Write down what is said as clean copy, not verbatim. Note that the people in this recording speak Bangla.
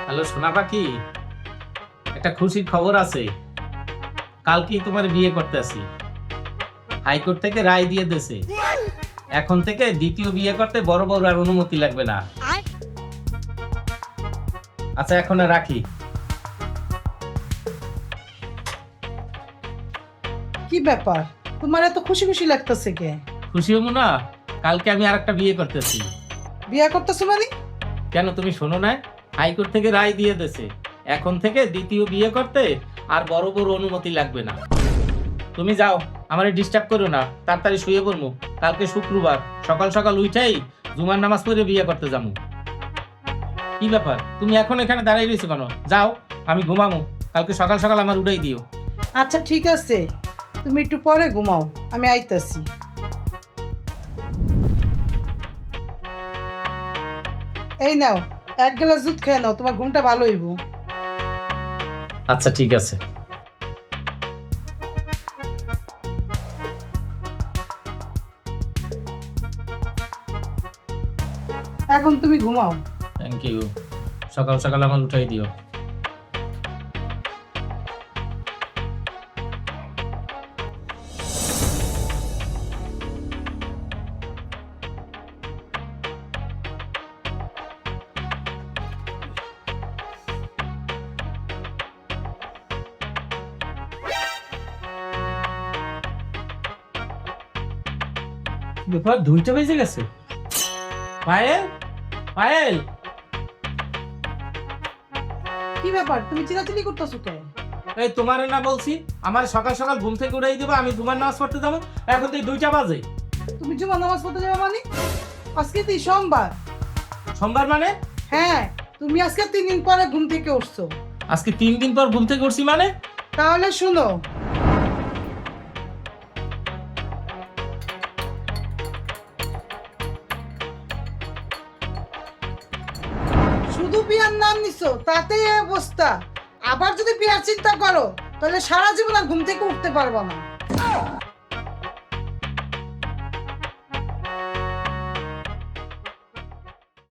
হ্যালো সোনা পাখি, একটা খুশির খবর আছে। কালকেই তোমার বিয়ে করতেছি। হাইকোর্ট থেকে রায় দিয়ে দিয়েছে, এখন থেকে দ্বিতীয় বিয়ে করতে বড় বড় আর অনুমতি লাগবে না। আচ্ছা এখন আর রাখি। কি ব্যাপার, তোমার এত খুশি খুশি লাগতেছে কে? খুশি হবো না? কালকে আমি আরেকটা বিয়ে করতেছি। বিয়া করতেছো মানে? কেন তুমি শোনো না? হাইকোর্ট থেকে রায় দিয়ে দিয়েছে, এখন থেকে দ্বিতীয় বিয়ে করতে আর বড় বড় অনুমতি লাগবে না। তুমি যাও, আমারে ডিস্টার্ব করো না, তাড়াতাড়ি শুয়ে পড়বো। কালকে শুক্রবার, সকাল সকাল উঠাই জুমার নামাজ পড়ে বিয়ে করতে যাবো। কি ব্যাপার, তুমি এখন এখানে দাঁড়িয়ে রয়েছো কেন? যাও, আমি ঘুমামো। কালকে সকাল সকাল আমার উঠাই দিও। আচ্ছা ঠিক আছে, তুমি একটু পরে ঘুমাও, আমি আইতাছি। এই নাও, এক গ্লাস দুধ খেয়ে নাও, তোমার ঘুমটা ভালো হইব। আচ্ছা ঠিক আছে। এখন তুমি ঘুমাও। Thank you. সকাল সকাল আমার উঠাই দিও। ব্যাপার, 2টা বেজে গেছে। পায়েল, পায়েল। কি ব্যাপার, তুমি চিল্লাচিল্লি করতেছো কেন? এই তোমারে না বলছি আমার সকাল সকাল ঘুম থেকে উঠাই দিবা, আমি তোমার নামাজ পড়তে যাবো। এখন তো 2টা বাজে। তুমি জুমা নামাজ পড়তে যাবে মানে? আজকে তো সোমবার। সোমবার মানে? হ্যাঁ, তুমি আজকে 3 দিন পরে ঘুম থেকে উঠছো। আজকে 3 দিন পর ঘুম থেকে উঠছি মানে? তাহলে শুনো, শুধু বিয়ার নাম নিছো তাতেই এই অবস্থা। আবার যদি বিয়ার চিন্তা করো তাহলে সারা জীবন আর ঘুম থেকে উঠতে পারবো না।